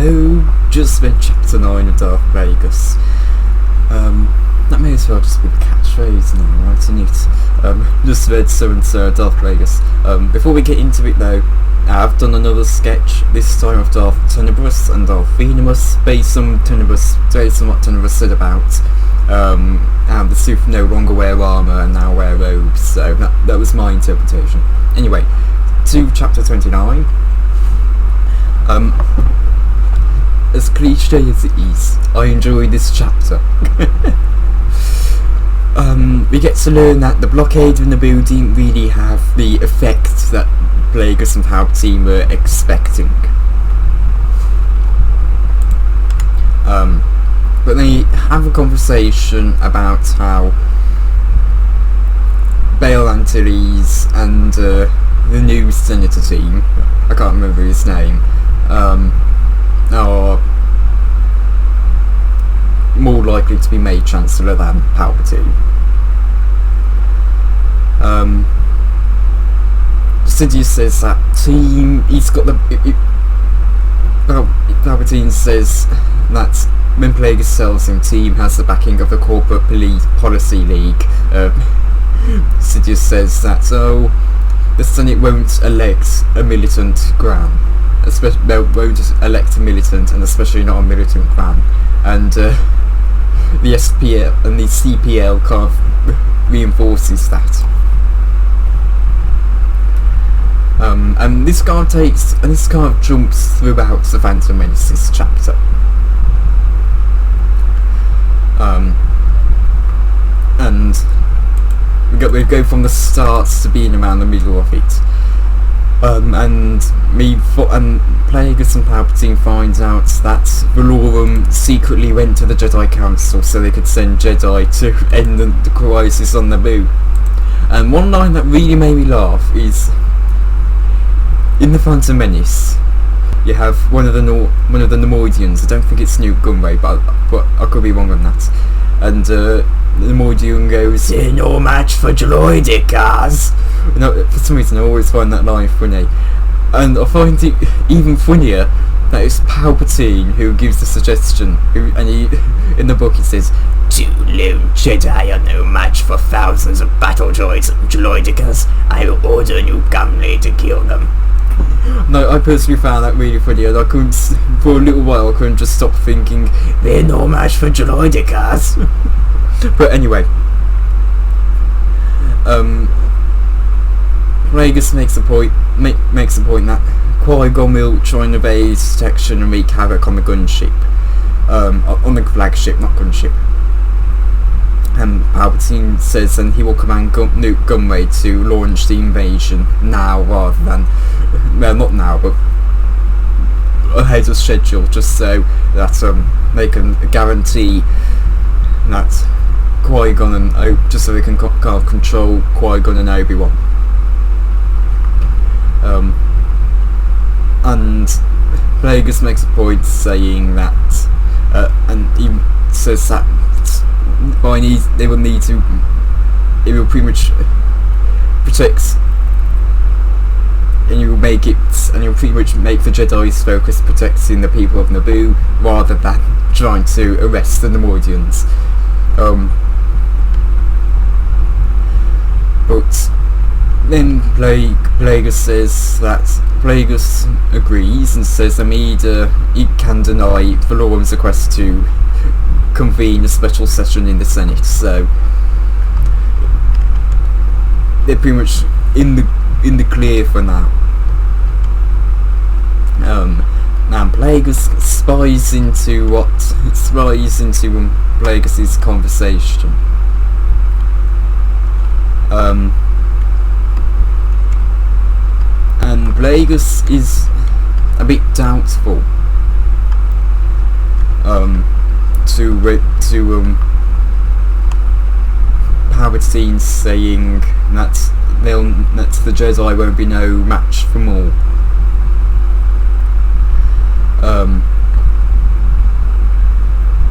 Hello, just read chapter 9 of Darth Plagueis. That may as well just be the catchphrase now, right, isn't it? Just read so-and-so Darth Plagueis. Before we get into it though, I've done another sketch, this time of Darth Tenebrous and Darth Venomous, based on what Tenebrous said about how the Sith no longer wear armour and now wear robes, so that was my interpretation. Anyway, to chapter 29. As cliche as it is, I enjoy this chapter. We get to learn that the blockade in the building didn't really have the effect that Plagueis and Palpatine were expecting. But they have a conversation about how Bail Antilles and the new senator team, I can't remember his name, are more likely to be made Chancellor than Palpatine. Sidious says that team, he's got the... Palpatine says that when Plagueis tells him team has the backing of the Corporate Policy League, Sidious says that, the Senate won't elect a militant Gran. They won't elect a militant, and especially not a militant Gran. And the SPL and the CPL kind of reinforces that. And this kind of jumps throughout the Phantom Menace's chapter. And we go from the start to being around the middle of it. And Plagueis and Palpatine finds out that Valorum secretly went to the Jedi Council so they could send Jedi to end the crisis on Naboo. And one line that really made me laugh is, in the Phantom Menace, you have one of the Nemoidians. I don't think it's Newt Gunray, but I could be wrong on that. And the Nemoidian goes, "They're no match for droidicas." No, for some reason I always find that line funny, and I find it even funnier that it's Palpatine who gives the suggestion. In the book he says, "Two lone Jedi are no match for thousands of battle droids and droidicas. I will order New Gunray to kill them." No, I personally found that really funny, and I couldn't, for a little while, I couldn't just stop thinking, they're no match for droidicas. But anyway, Plagueis makes a point that Qui-Gon will try and evade detection and wreak havoc on the gunship, on the flagship, not gunship. And Palpatine says then he will command Newt Gunray to launch the invasion now rather than, well, not now, but ahead of schedule, just so that they can guarantee that Qui-Gon and just so they can kind of control Qui-Gon and Obi-Wan. And Plagueis makes a point saying that, and he says that they will need to, it will pretty much protect, and you'll pretty much make the Jedi's focus protecting the people of Naboo rather than trying to arrest the Nemoidians. But then Plagueis says that Plagueis agrees and says he can deny Valorum's request to convene a special session in the Senate, so they're pretty much in the clear for now. Now Plagueis spies into Plagueis's conversation. And Plagueis is a bit doubtful to Palpatine saying that the Jedi won't be no match for Maul.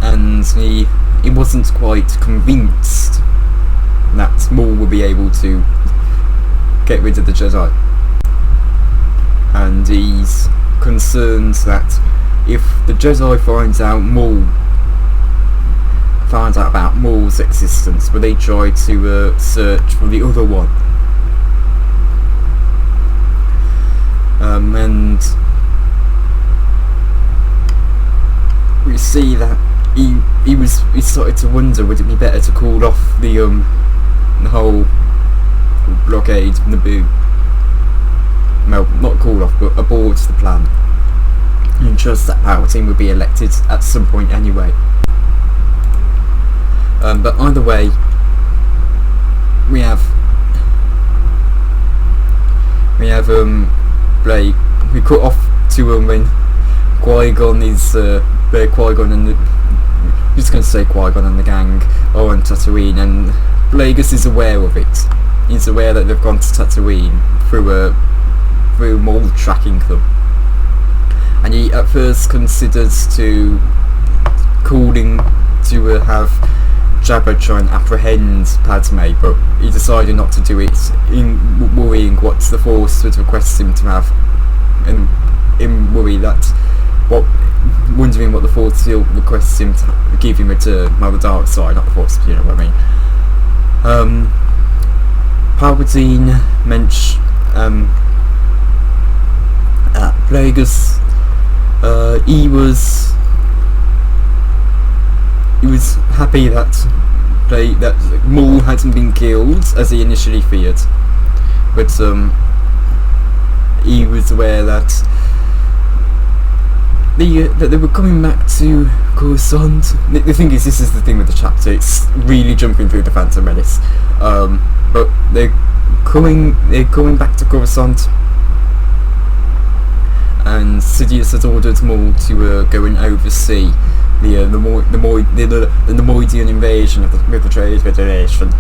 And he wasn't quite convinced that Maul would be able to get rid of the Jedi, and he's concerned that if the Jedi finds out about Maul's existence, will they try to search for the other one? And we see that he started to wonder, would it be better to call off the whole blockade of Naboo? Well, not call off, but abort the plan, and trust that Palpatine would be elected at some point anyway. But either way, we have Blake. We cut off to when Qui-Gon is Qui-Gon and I'm just going to say Qui-Gon and the gang are on Tatooine, and Plagueis is aware of it. He's aware that they've gone to Tatooine through Maul tracking them, and he at first considers to calling to have Jabba try and apprehend Padme, but he decided not to do it, in worrying what the Force would request him to have, and in worry that wondering what the Force requests him to give in return. Well, the dark side, not the Force, you know what I mean. Palpatine mentioned Plagueis. He was happy that Maul hadn't been killed as he initially feared, but he was aware that they were coming back to Coruscant. The thing is, this is the thing with the chapter, it's really jumping through the Phantom Menace, but they're coming back to Coruscant, and Sidious has ordered Maul to go and oversee the Nemoidian invasion with the Trade Federation.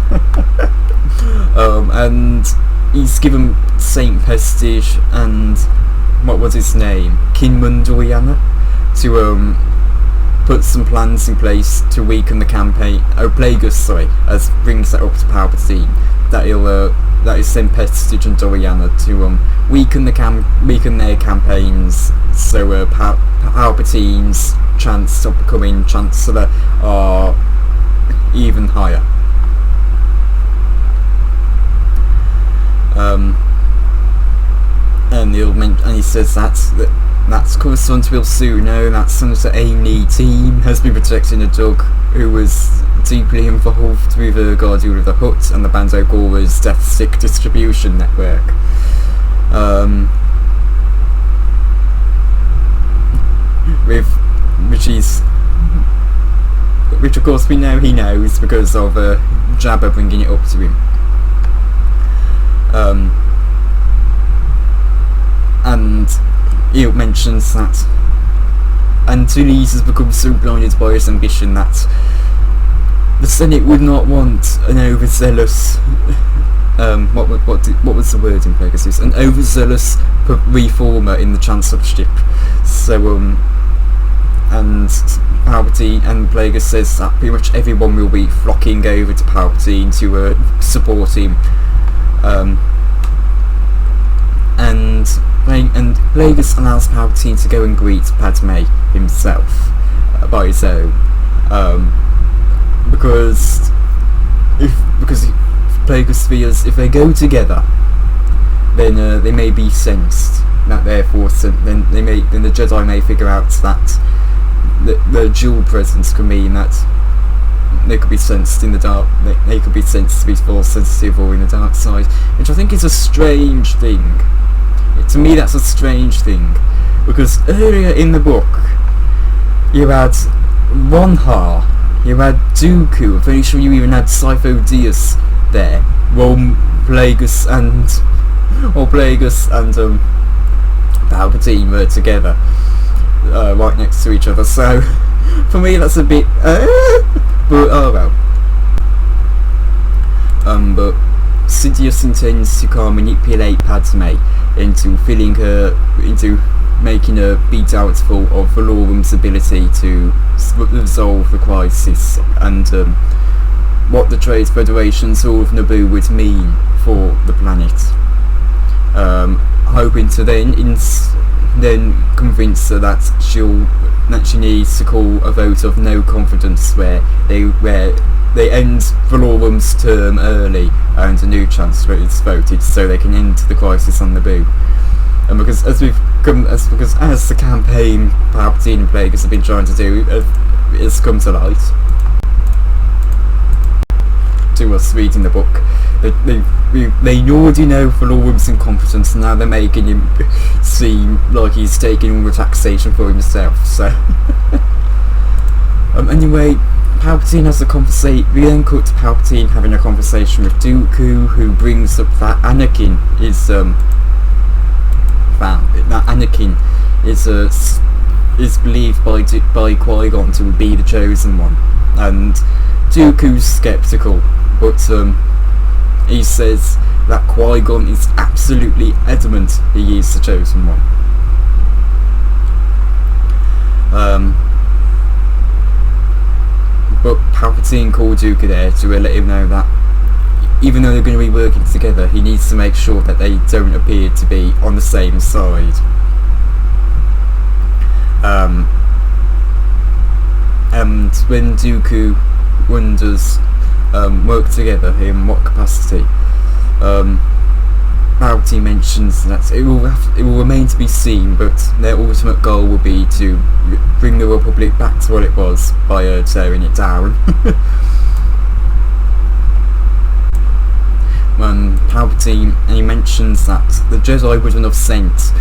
And he's given Saint Pestige and what was his name, Kinmund Oriana, to put some plans in place to weaken the campaign. Plagueis, as brings that up to Palpatine, that is Saint Pestige and Oriana to weaken their campaigns, so Palpatine's chance of becoming Chancellor are even higher. And he says that's Coruscant will soon know that Senator Amy Team has been protecting a dog who was deeply involved with Guardian of the Hutt and the Bando Gora's death stick distribution network. Which of course we know he knows because of Jabba bringing it up to him. And he mentions that Antilles has become so blinded by his ambition that the Senate would not want an overzealous what was the word in Pegasus? An overzealous reformer in the Chancellorship. So and Palpatine and Plagueis says that pretty much everyone will be flocking over to Palpatine to support him. And Plagueis allows Palpatine to go and greet Padme himself by his own, because Plagueis fears if they go together, then they may be sensed. That therefore, then the Jedi may figure out that the dual presence could mean that they could be sensed in the dark. They could be sensed to be Force sensitive or in the dark side, which I think is a strange thing. To me, that's a strange thing, because earlier in the book, you had Ronha, you had Dooku. I'm pretty sure you even had Sifo Dyas there, while Plagueis and Palpatine were together, right next to each other. So, for me, that's a bit. But oh well. But Sidious intends to manipulate Padme into making her be doubtful of Valorum's ability to resolve the crisis, and what the Trade Federation's All of Naboo would mean for the planet. Hoping to then then convince her that she needs to call a vote of no confidence where they end Valorum's term early and a new chancellor is voted, so they can end the crisis on Naboo. And because as the campaign Palpatine and Plagueis have been trying to do has come to light to us reading the book, they already know Valorum's incompetence, and now they're making him seem like he's taking all the taxation for himself. So anyway, Palpatine has a conversation. We then cut to Palpatine having a conversation with Dooku, who brings up that Anakin is believed by Qui-Gon to be the chosen one, and Dooku's skeptical, but he says that Qui-Gon is absolutely adamant he is the chosen one. But Palpatine called Dooku there to let him know that even though they're going to be working together, he needs to make sure that they don't appear to be on the same side. And when Dooku wonders work together in what capacity, Palpatine mentions that it will remain to be seen, but their ultimate goal will be to bring the Republic back to what it was by tearing it down. Palpatine, and he mentions that the Jedi wouldn't have sent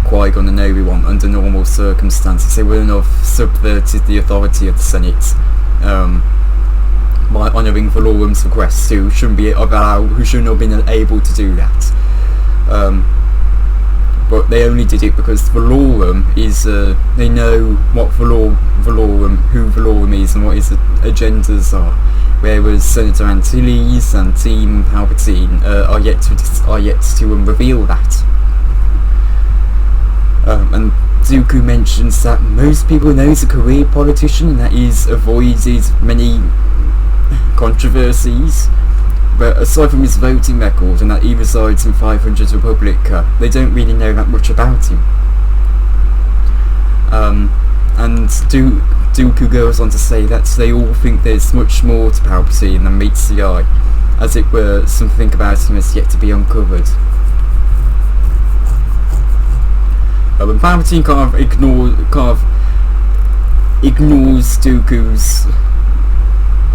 Qui-Gon and Obi-Wan under normal circumstances. They wouldn't have subverted the authority of the Senate by honouring Valorum's request, who shouldn't have been able to do that. But they only did it because Valorum is, they know what who Valorum is and what his agendas are, whereas Senator Antilles and Team Palpatine are yet to reveal that. And Dooku mentions that most people know he's a career politician and that he's avoided many controversies, but aside from his voting record and that he resides in 500 Republica, they don't really know that much about him. And Dooku goes on to say that they all think there's much more to Palpatine than meets the eye. As it were, something about him has yet to be uncovered. And Palpatine kind of ignores Dooku's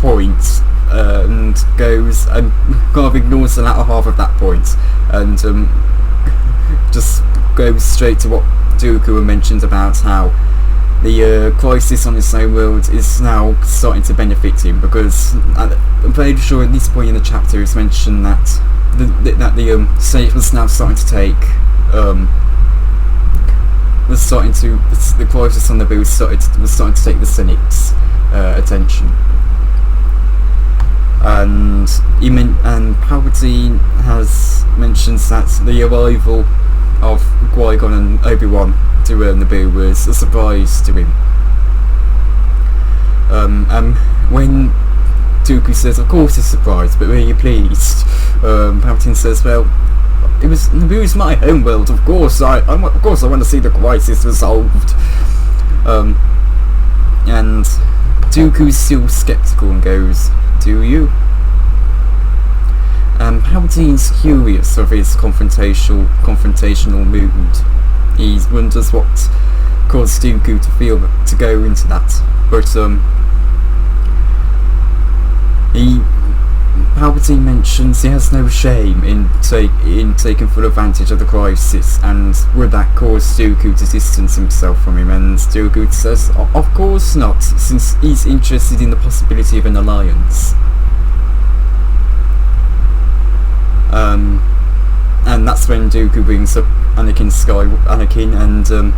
point, and goes and kind of ignores the latter half of that point, and just goes straight to what Dooku mentioned about how the crisis on his own world is now starting to benefit him, because I'm pretty sure at this point in the chapter it's mentioned that the Senate was now starting to take the crisis on the Naboo was starting to take the Senate's attention. And Palpatine has mentioned that the arrival of Qui-Gon and Obi-Wan to Naboo was a surprise to him. When Dooku says, "Of course it's a surprise, but were you pleased?" Palpatine says, "Well, Naboo is my home world. Of course, I want to see the crisis resolved." And Dooku's still skeptical and goes, "Do you?" Palpatine's curious of his confrontational mood. He wonders what caused Dooku to go into that, but Palpatine mentions he has no shame in taking full advantage of the crisis, and would that cause Dooku to distance himself from him? And Dooku says, "Of course not, since he's interested in the possibility of an alliance." And that's when Dooku brings up Anakin, and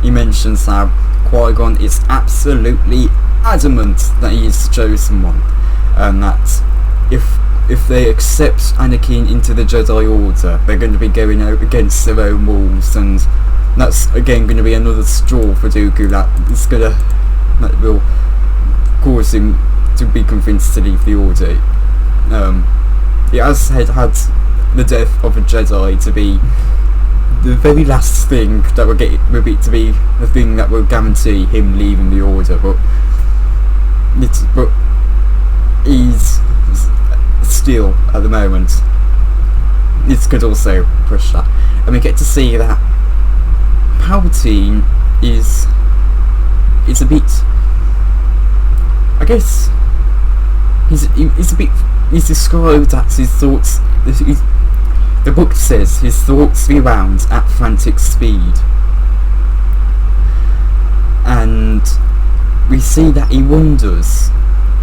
he mentions how Qui-Gon is absolutely adamant that he is the chosen one, and that if they accept Anakin into the Jedi Order, they're going to be going out against their own walls, and that's again going to be another straw for Dooku that will cause him to be convinced to leave the Order. He has had the death of a Jedi to be the very last thing that will be to be the thing that will guarantee him leaving the Order, but he's still at the moment. This could also push that, and we get to see that Palpatine is a bit, I guess, he's described as his thoughts. The book says his thoughts rewound at frantic speed, and we see that he wonders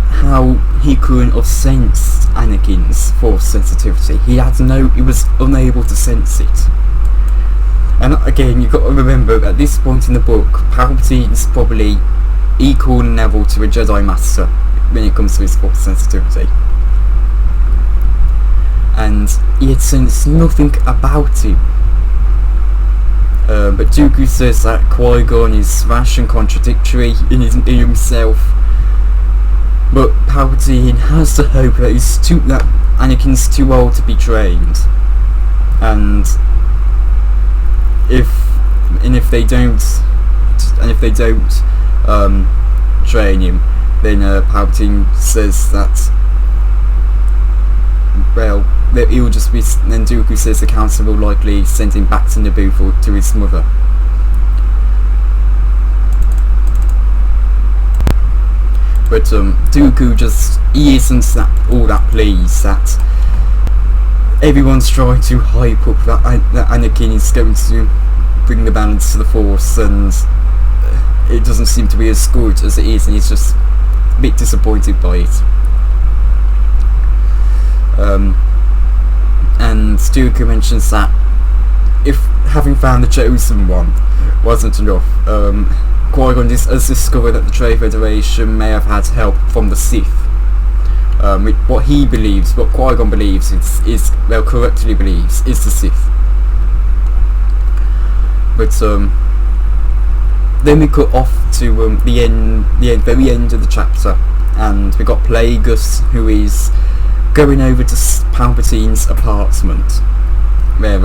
how he couldn't have sensed Anakin's Force sensitivity. He was unable to sense it. And again, you've got to remember, at this point in the book, Palpatine is probably equal in level to a Jedi Master when it comes to his Force sensitivity. And he had sensed nothing about him. But Dooku says that Qui-Gon is rash and contradictory in himself. But Palpatine has the hope that Anakin's too old to be trained, and if they don't train him, then Palpatine says that, well, he'll just be. Then Dooku says the Council will likely send him back to Naboo to his mother. But Dooku he isn't all that pleased that everyone's trying to hype up that Anakin is going to bring the balance to the Force, and it doesn't seem to be as good as it is, and he's just a bit disappointed by it. And Dooku mentions that if having found the Chosen One wasn't enough, Qui-Gon has discovered that the Trade Federation may have had help from the Sith. What Qui-Gon believes correctly believes is the Sith. But then we cut off to the very end of the chapter, and we got Plagueis, who is going over to Palpatine's apartment, where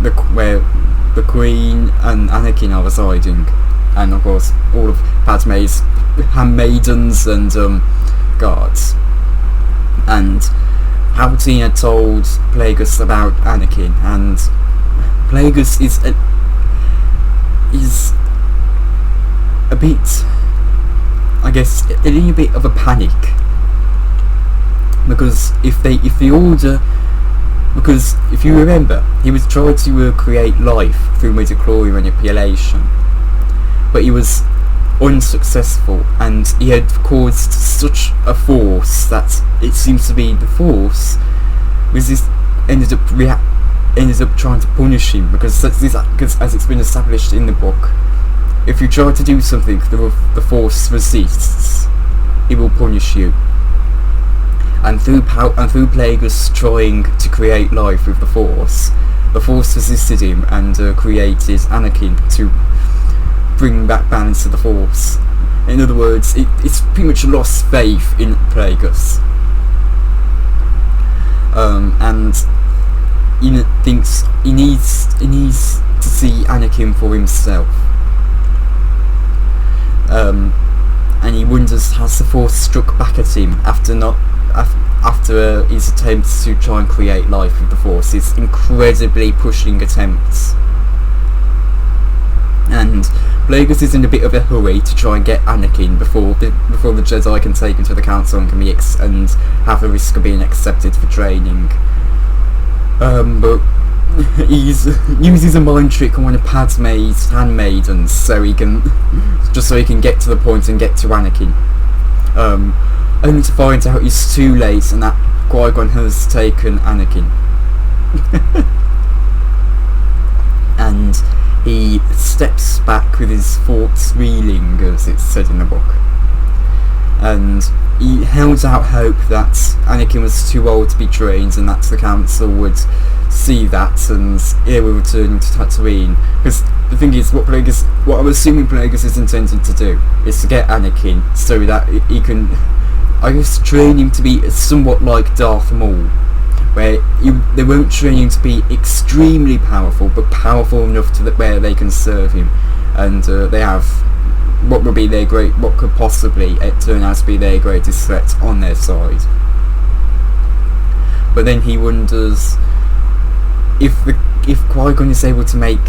the Queen and Anakin are residing, and of course all of Padme's handmaidens and guards. And Palpatine had told Plagueis about Anakin, and Plagueis is a bit, I guess, in a bit of a panic, because if you remember, he was trying to create life through midichlorian manipulation, but he was unsuccessful, and he had caused such a force that it seems to be the Force ended up trying to punish him, because as it's been established in the book, if you try to do something the Force resists, it will punish you. And through Plagueis trying to create life with the Force resisted him and created Anakin to bring back balance to the Force. In other words, it's pretty much lost faith in Plagueis, and he thinks he needs to see Anakin for himself. And he wonders, has the Force struck back at him after his attempts to try and create life with the Force, his incredibly pushing attempts. And Plagueis is in a bit of a hurry to try and get Anakin before the Jedi can take him to the Council and and have the risk of being accepted for training. But he uses a mind trick on one of Padme's handmaidens so he can get to the point and get to Anakin. Only to find out it's too late and that Qui-Gon has taken Anakin. And he steps back with his thoughts reeling, as it's said in the book. And he held out hope that Anakin was too old to be trained, and that the Council would see that and he would return to Tatooine. Because the thing is, what I'm assuming Plagueis is intending to do is to get Anakin so that he can, I guess, train him to be somewhat like Darth Maul. where they weren't training to be extremely powerful, but powerful enough to where they can serve him, and they have what could possibly turn out to be their greatest threat on their side. But then he wonders if Qui-Gon is able to make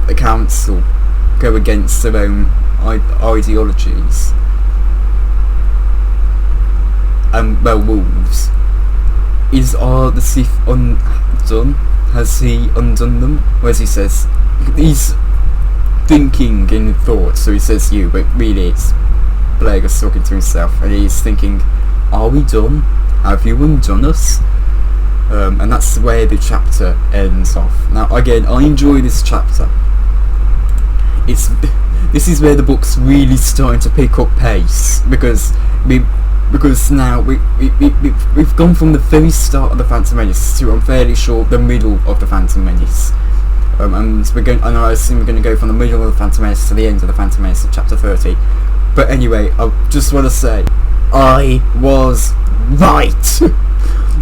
the council go against their own ideologies. Wolves. Are the Sith undone? Has he undone them? Whereas he says, he's thinking in thought, so he says you, but really it's Plagueis talking to himself, and he's thinking, are we done? Have you undone us? And that's where the chapter ends off. Now again, I enjoy this chapter. This is where the book's really starting to pick up pace, because now we've gone from the very start of the Phantom Menace to, I'm fairly sure, the middle of the Phantom Menace. And I assume we're going to go from the middle of the Phantom Menace to the end of the Phantom Menace at chapter 30. But anyway, I just want to say, I was right!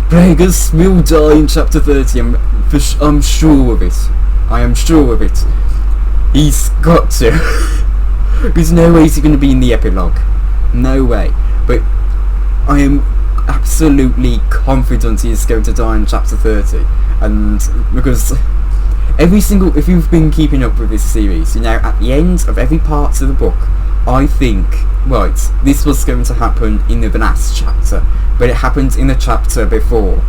Plagueis will die in chapter 30, I'm sure of it. I am sure of it. He's got to. There's no way he's going to be in the epilogue. No way. But I am absolutely confident he is going to die in chapter 30. And because if you've been keeping up with this series, at the end of every part of the book, I think, right, this was going to happen in the last chapter, but it happened in the chapter before.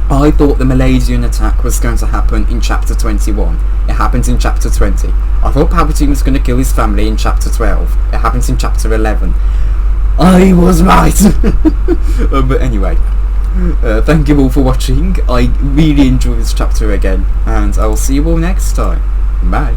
I thought the Malaysian attack was going to happen in chapter 21. It happens in chapter 20. I thought Palpatine was going to kill his family in chapter 12. It happens in chapter 11. I was right! But anyway, thank you all for watching. I really enjoyed this chapter again, and I will see you all next time. Bye.